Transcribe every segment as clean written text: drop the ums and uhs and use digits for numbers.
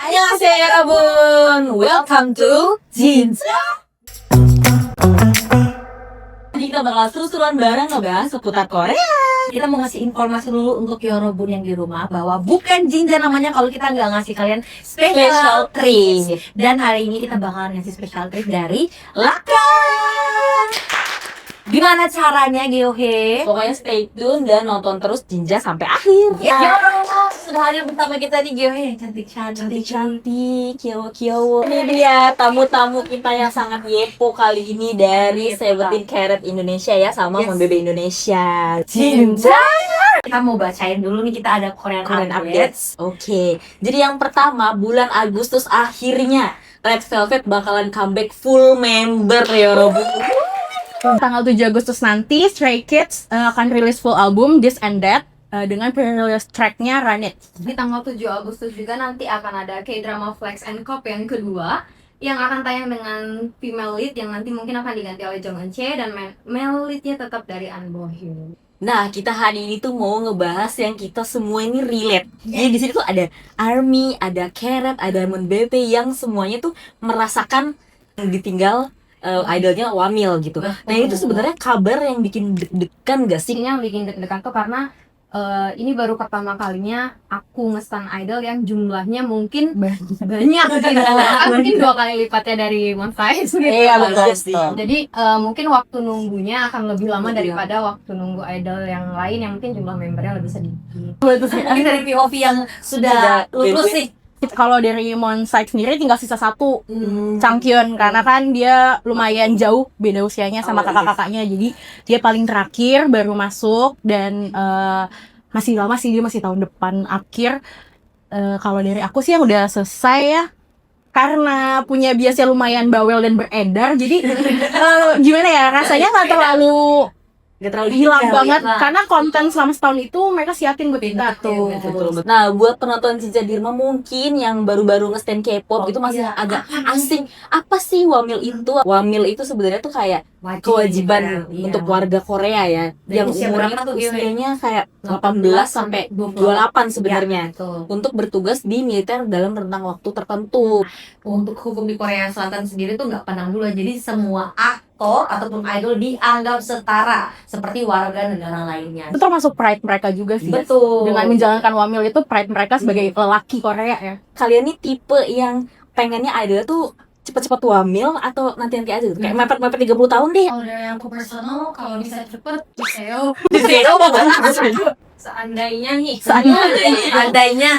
안녕하세요 여러분, welcome to Jinja. Jadi kita bakal seru-seruan bareng ngebahas seputar Korea. Kita mau ngasih informasi dulu untuk Yorobun yang di rumah bahwa bukan Jinja namanya kalau kita nggak ngasih kalian special treat. Dan hari ini kita bakal ngasih special treat dari Laka. Gimana caranya Gyohe? Pokoknya stay tune dan nonton terus Jinja sampai akhir. Ya, sudah hadir bersama kita nih Gyohe, cantik, kiowo. Ini dia tamu-tamu kita yang sangat yepo kali ini dari Seventeen Carat Indonesia ya, sama Membebe Indonesia. Jinja. Kita mau bacain dulu nih, kita ada Korean updates. Oke. Jadi yang pertama, bulan Agustus akhirnya Red Velvet bakalan comeback full member Yorobun. Tanggal 7 Agustus nanti Stray Kids akan rilis full album This and That dengan pre-release tracknya Run It. Di tanggal 7 Agustus juga nanti akan ada K-drama Flex and Cop yang kedua yang akan tayang dengan female lead yang nanti mungkin akan diganti oleh Jong Eun Chae dan male leadnya tetap dari An Bo Hyun. Nah, kita hari ini tuh mau ngebahas yang kita semua ini relate. Jadi di sini tuh ada ARMY, ada Carat, ada Membebe yang semuanya tuh merasakan ditinggal idolnya Wamil gitu. Nah itu sebenarnya kabar yang bikin deg-degan gak sih? Ini yang bikin deg-degan tuh karena ini baru pertama kalinya aku nge-stan idol yang jumlahnya mungkin banyak gitu. Mungkin 2 kali lipatnya dari Monsta X gitu. Iya betul. Jadi mungkin waktu nunggunya akan lebih lama daripada waktu nunggu idol yang lain yang mungkin jumlah membernya lebih sedikit. Mungkin dari POV yang sudah lulus sih. Kalau dari Monsta X sendiri tinggal sisa satu, Changkyun, karena kan dia lumayan jauh beda usianya sama kakak-kakaknya, jadi dia paling terakhir baru masuk dan masih lama sih, dia masih tahun depan akhir. Kalau dari aku sih yang udah selesai ya, karena punya biasnya lumayan bawel dan beredar, jadi gimana ya, rasanya nggak terlalu hilang banget karena konten selama setahun itu mereka siapin buat kita tuh. Betul. Nah, buat penonton Jinja Dirma mungkin yang baru-baru nge-stan K-pop gitu masih agak asing. Apa sih Wamil itu? Wamil itu sebenarnya tuh kayak kewajiban untuk warga Korea ya. Yang umurnya tuh usianya kayak 18 sampai 28 sebenarnya. Untuk bertugas di militer dalam rentang waktu tertentu. Untuk hukum di Korea Selatan sendiri tuh nggak pandang bulu, jadi semua aktor ataupun idol dianggap setara seperti warga negara lainnya. Itu termasuk pride mereka juga sih. Betul. Dengan menjalankan Wamil itu pride mereka sebagai lelaki Korea ya. Kalian nih tipe yang pengennya idol tuh cepet-cepet Wamil atau nanti-nanti aja gitu? Kayak mepet-mepet 30 tahun deh. Kalau dari aku personal, kalau bisa cepet, seandainya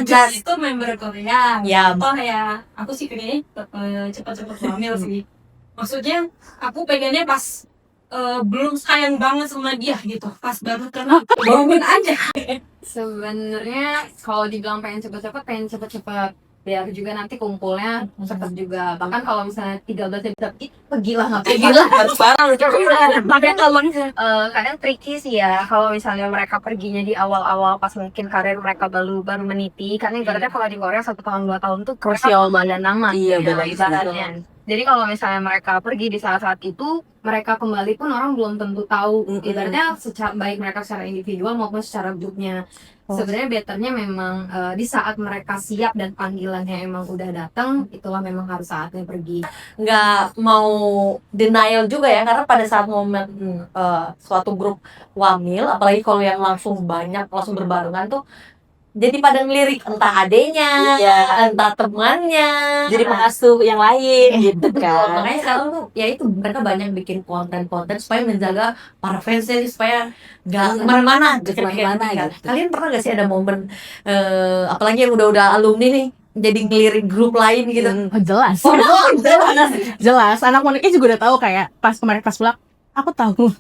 Jas itu member Korea, Ya. ya aku sih pengennya cepat-cepat hamil sih. Maksudnya aku pengennya pas belum sayang banget sama dia gitu, pas baru kena bangun aja. Sebenarnya kalau dibilang pengen cepet-cepet biar juga nanti kumpulnya cepet juga. Bahkan kalau misalnya 13 bisa pergilah ngapain. Harus barang Kadang tricky sih ya kalau misalnya mereka perginya di awal-awal pas mungkin karir mereka baru meniti. Karena ibaratnya kalau di Korea 1 tahun 2 tahun tuh Krusial badan nama. Iya, benar. Ibaratnya. Jadi kalau misalnya mereka pergi di saat-saat itu, mereka kembali pun orang belum tentu tahu. Ibaratnya baik mereka secara individual maupun secara grupnya. Sebenarnya betternya memang di saat mereka siap dan panggilannya emang udah datang, itulah memang harus saatnya pergi. Nggak mau denial juga ya, karena pada saat momen suatu grup Wamil, apalagi kalau yang langsung banyak langsung berbarengan tuh jadi pada ngelirik entah adenya, entah temannya, jadi pengasuh yang lain gitu kan. Makanya sekarang tuh ya itu mereka banyak bikin konten-konten supaya menjaga para fansnya supaya nggak kemana-mana gitu. Kalian pernah nggak sih ada momen apalagi yang udah alumni nih jadi ngelirik grup lain gitu? Jelas. Jelas. Anak Moniknya juga udah tahu kayak pas kemarin pas pulang, aku tahu.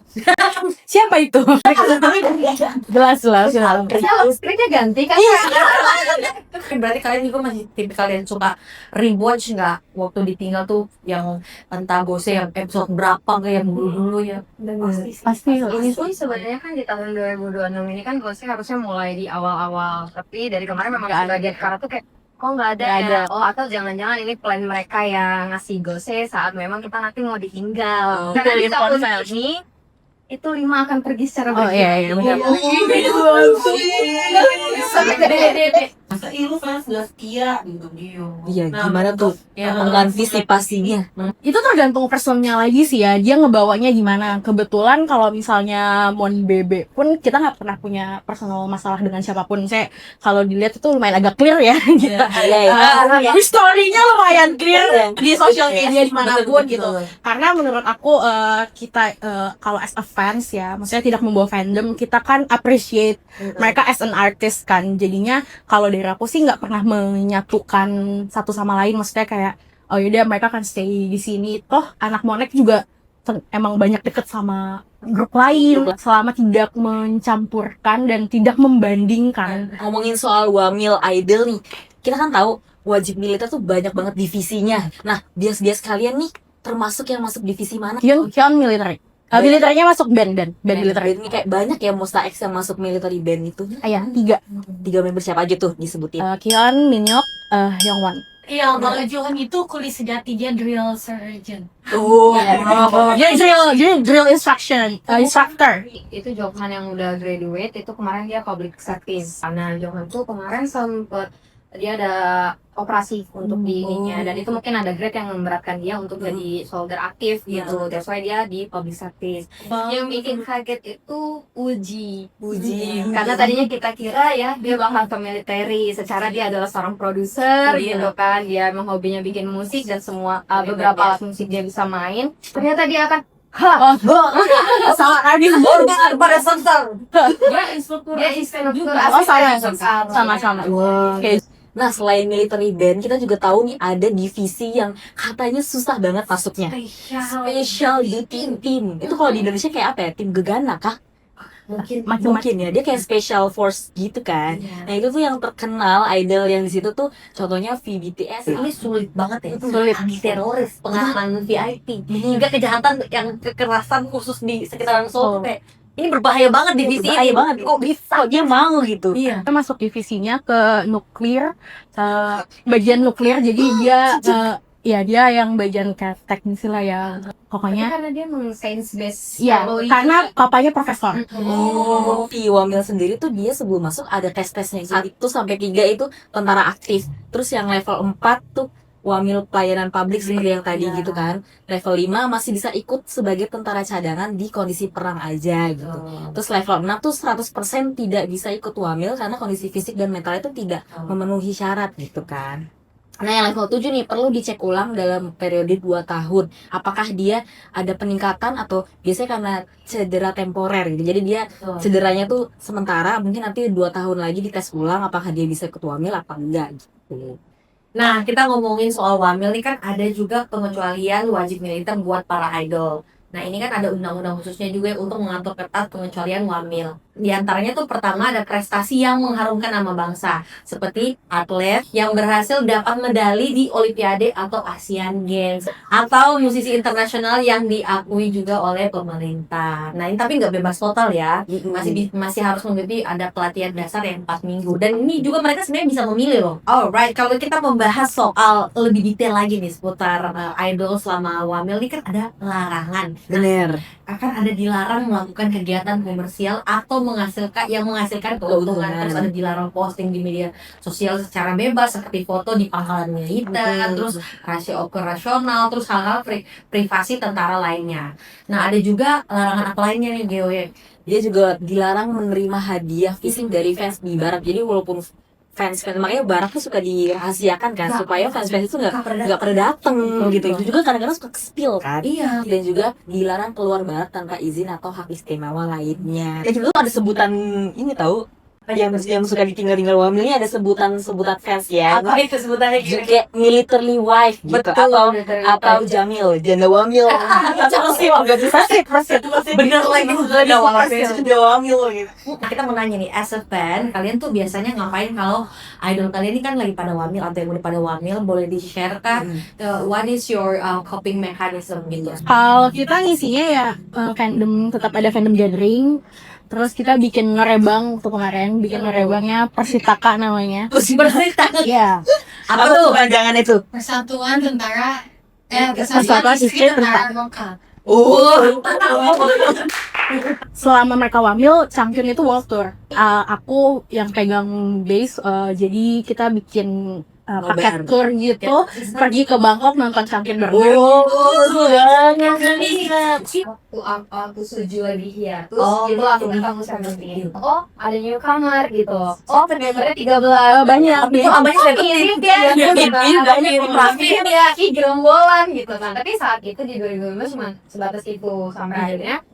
Siapa itu? Jelas. Skripnya ganti kan? Berarti kalian juga masih tipikal yang suka rewatch nggak waktu ditinggal tuh yang entah Gose yang episode berapa kayak yang dulu ya? Pasti. Ini pun sebenarnya kan di tahun 2026 ini kan Gose harusnya mulai di awal-awal, tapi dari kemarin memang sebagian karena tuh kayak kok nggak ada ya? Oh atau jangan-jangan ini plan mereka yang ngasih Gose saat memang kita nanti mau ditinggal. Karena di tahun ini itu 5 akan pergi secara Oh iya benar. sampai ke dede. masa lu fans gak setia gitu dia. Iya, Nah, gimana tuh ya, mengantisipasinya? Itu tergantung personnya lagi sih ya, dia ngebawanya gimana. Kebetulan kalau misalnya Mon Bebe pun kita nggak pernah punya personal masalah dengan siapapun. Saya kalau dilihat itu lumayan agak clear ya gitu. Story-nya lumayan clear di sosial media dimanapun gitu. Karena menurut aku kita kalau as a fans ya, maksudnya tidak membawa fandom, kita kan appreciate mereka as an artist kan. Jadinya kalau dari aku sih nggak pernah menyatukan satu sama lain, maksudnya kayak oh yaudah mereka akan stay di sini. Toh anak Monek juga emang banyak deket sama grup lain, selama tidak mencampurkan dan tidak membandingkan. Ngomongin soal Wamil Idol nih, kita kan tahu wajib militer tuh banyak banget divisinya. Nah, bias-bias kalian nih termasuk yang masuk divisi mana? Kion militer. Militernya masuk band militer. Ini kayak banyak ya Monsta X yang masuk military band itu. Iya, 3. 3 member siapa aja tuh disebutin? Kion, Minyok, Hyungwon. Iya, kalau Johan itu kulit sejati dia drill sergeant. Oh, Dia drill instructor. Itu Johan yang udah graduate itu kemarin dia public service. Karena Johan tuh kemarin sempet dia ada operasi untuk di ininya dan itu mungkin ada grade yang memberatkan dia untuk jadi soldier aktif gitu. That's why dia di public service. Yang bikin kaget itu Uji. Karena tadinya kita kira ya dia bakal ke military. Secara dia adalah seorang produser gitu kan. Dia emang hobinya bikin musik dan semua beberapa alat musik dia bisa main. Ternyata dia akan Salah lagi. pada sensor. Dia instruktur. dia instruktur Sama-sama. Oke. Nah, selain military band, kita juga tahu nih ada divisi yang katanya susah banget masuknya. Special Duty Team. Itu kalau di Indonesia kayak apa ya? Tim Gegana kah? Mungkin ya, dia kayak special force gitu kan. Nah, itu tuh yang terkenal idol yang di situ tuh contohnya VBTS. Ini sulit banget ya. Sulit. Teroris, pengamanan VIP, hingga kejahatan yang kekerasan khusus di sekitaran Seoul. Kayak, ini berbahaya banget divisi Berbahaya ini. banget. Kok bisa? Kok dia mau gitu? Iya. Kita masuk divisinya ke nuklir, bagian nuklir. Jadi dia dia yang bagian kayak teknisi lah ya. Pokoknya karena dia memang science based. iya, karena papanya profesor. Oh, si Wamil sendiri tuh dia sebelum masuk ada tes-tesnya. 1 sampai 3 itu tentara aktif. Terus yang level 4 tuh Wamil pelayanan publik seperti yang tadi gitu kan. Level 5 masih bisa ikut sebagai tentara cadangan di kondisi perang aja gitu. Terus level 6 tuh 100% tidak bisa ikut Wamil karena kondisi fisik dan mentalnya itu tidak memenuhi syarat gitu kan. Nah, yang level 7 nih perlu dicek ulang dalam periode 2 tahun. Apakah dia ada peningkatan atau biasanya karena cedera temporer gitu. Jadi dia cederanya tuh sementara, mungkin nanti 2 tahun lagi dites ulang apakah dia bisa ikut Wamil apa enggak gitu. Nah, kita ngomongin soal Wamil nih kan ada juga pengecualian wajib militer buat para idol. Nah, ini kan ada undang-undang khususnya juga untuk mengatur ketat pengecualian Wamil. Di antaranya tuh pertama ada prestasi yang mengharumkan nama bangsa, seperti atlet yang berhasil dapat medali di Olimpiade atau Asian Games, atau musisi internasional yang diakui juga oleh pemerintah. Nah, ini tapi nggak bebas total ya, masih harus mengikuti ada pelatihan dasar yang 4 minggu. Dan ini juga mereka sebenarnya bisa memilih loh. Alright, kalau kita membahas soal lebih detail lagi nih seputar idol selama Wamil ini kan ada larangan. Bener. Akan ada dilarang melakukan kegiatan komersial atau menghasilkan keuntungan. Terus ada dilarang posting di media sosial secara bebas seperti foto di pangkalan militer, terus rasio operasional, terus hal-hal privasi tentara lainnya. Nah, ada juga larangan apa lainnya nih Geo ya? Dia juga dilarang menerima hadiah fisik dari fans di barat. Jadi walaupun fans makanya barat tuh suka dirahasiakan kan supaya fans itu nggak pada dateng gitu. Itu juga kadang-kadang suka spill kan. Iya. Dan juga dilarang keluar barat tanpa izin atau hak istimewa lainnya. Dan juga ada sebutan ini tahu yang suka ditinggal-tinggal Wamilnya ada sebutan fans ya. Apa itu sebutannya gitu? Kayak military wife gitu. Betul. Atau Jamil, janda Wamil. Terus enggak bisa sih, bener lagi janda Wamil gitu. Nah, kita mau nanya nih, as a fan, kalian tuh biasanya ngapain kalau idol kalian ini kan lagi pada Wamil atau yang udah pada Wamil, boleh di-share kan? What is your coping mechanism gitu? Kalau kita ngisinya ya fandom, tetap ada fandom gathering. Terus kita bikin ngerebang waktu kemarin, bikin ngerebangnya Persitaka namanya. Persitaka. Iya. Apa tuh panjangan itu? Persatuan Tentara Persatuan Sisir Tentara Lokal. Selama mereka wamil, Changkyun itu world tour. Aku yang pegang base, jadi kita bikin paket tour gitu, pergi ke Bangkok nonton Changkyun bareng. Aku setuju lagi hiatus, itu aku ketemu Seventeen. Oh, ada newcomer gitu. Oh, membernya 13. Banyak. Ya, gerombolan gitu kan. Tapi saat itu di 2015 cuma sebatas itu sampai akhirnya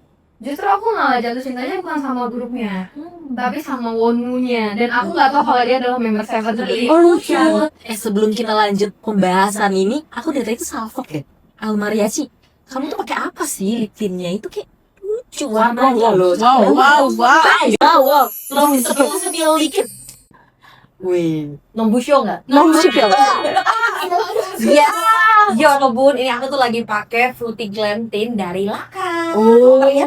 justru aku nggak jatuh cintanya bukan sama grupnya, tapi sama Wonwoo-nya. Dan aku nggak tahu kalau dia adalah member Seventeen. Lucu. Sebelum kita lanjut pembahasan ini, aku dari tadi tuh salfok ya. Almariachi, kamu tuh pakai apa sih lip tintnya itu kayak lucu warnanya loh. Wow. Terus sepil dikit. Wih, Nombusyo nggak? sepil. Yes. Yo Bun, ini aku tuh lagi pakai Fruity Glam Tint dari Laka. Terlihat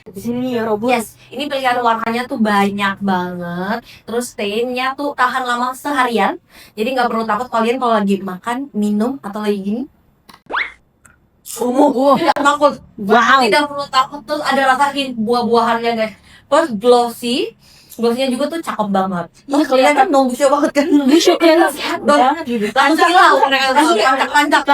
Di sini ya Robot. Yes, ini pilihan warnanya tuh banyak banget. Terus tintnya tuh tahan lama seharian. Jadi nggak perlu takut kalian kalau lagi makan, minum atau lagi gini. Tidak takut. Wow. Tidak perlu takut. Terus ada rasa hint buah-buahannya guys. Terus glossy-nya juga tuh cakep banget. Iya, Kelihatan Nombusyo banget kan. Nombusyo kelihatan sehat banget gitu. Langsung lah, lancak.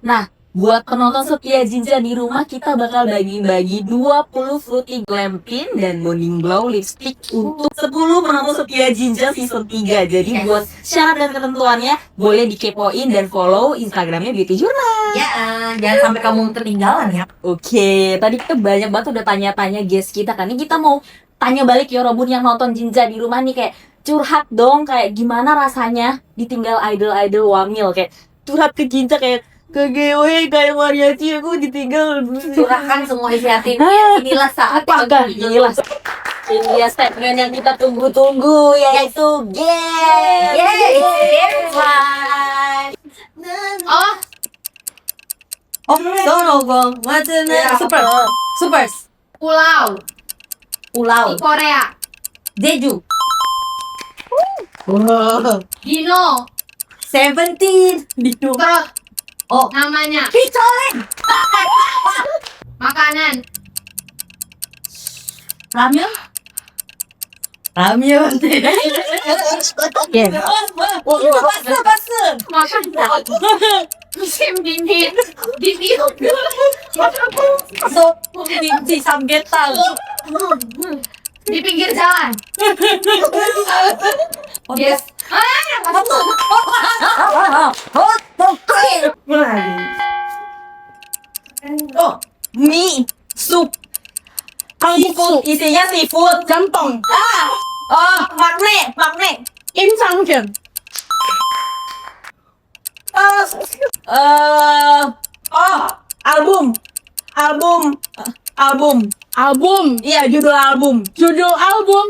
Nah, buat penonton setia Jinja di rumah, kita bakal bagi-bagi 20 Fruity Glam Tint dan Morning Glow lipstick untuk 10 penonton setia Jinja season 3. Jadi buat syarat dan ketentuannya boleh dikepoin dan follow Instagramnya Beauty Journal. Ya, jangan sampai kamu ketinggalan ya. Oke, tadi kita banyak banget udah tanya-tanya guys kita kan. Ini kita mau tanya balik ya Robun yang nonton Jinja di rumah nih, kayak curhat dong, kayak gimana rasanya ditinggal idol-idol wamil, kayak curhat ke Jinja kayak ke GW kayak Mariachi aku ditinggal. Curahkan semua isi hati. Ah, Inilah saat apakah inilah ini dia statement yang kita tunggu-tunggu, yaitu Yeay, Sonogong, Supers, Pulau Pulau, di Korea. Jeju, Dino. Seventeen, Terus Oh, namanya. Picolen, Makanan. Ramyeon, Basa. Makan. Musim dingin. Dingin. So, di samgetan. Di pinggir jalan. Yes. Oh, mie, sup, seafood, isinya seafood. Jampong. Oh, magne. Im Changkyun. Album. Iya, judul album. Judul album.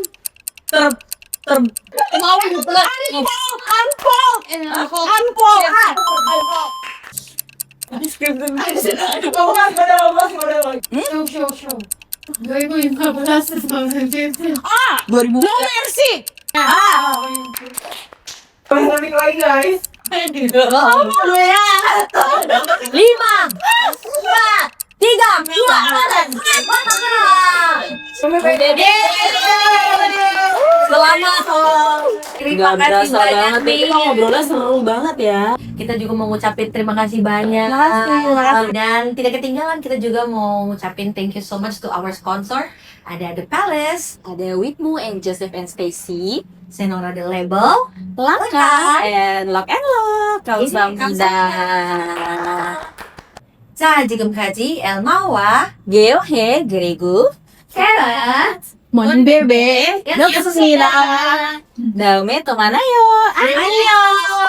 Show. 2015 2015. 2000. No Mercy. Lima, empat, tiga, dua, selamat. Gak berasa banget nih, kita ngobrolnya seru banget ya. Kita juga mau ngucapin terima kasih banyak. Terima kasih. Dan tidak ketinggalan, kita juga mau ngucapin thank you so much to our sponsor. Ada The Palace, Ada Witmu and Joseph and Stacy, Senora The Label, Laka, and Lock and Lock. 감사합니다. 자, 지금까지 엘마와 Geohe, Gregu, Karen. Mon bebe. Nokasila. Daume Tomanayo. 안녕.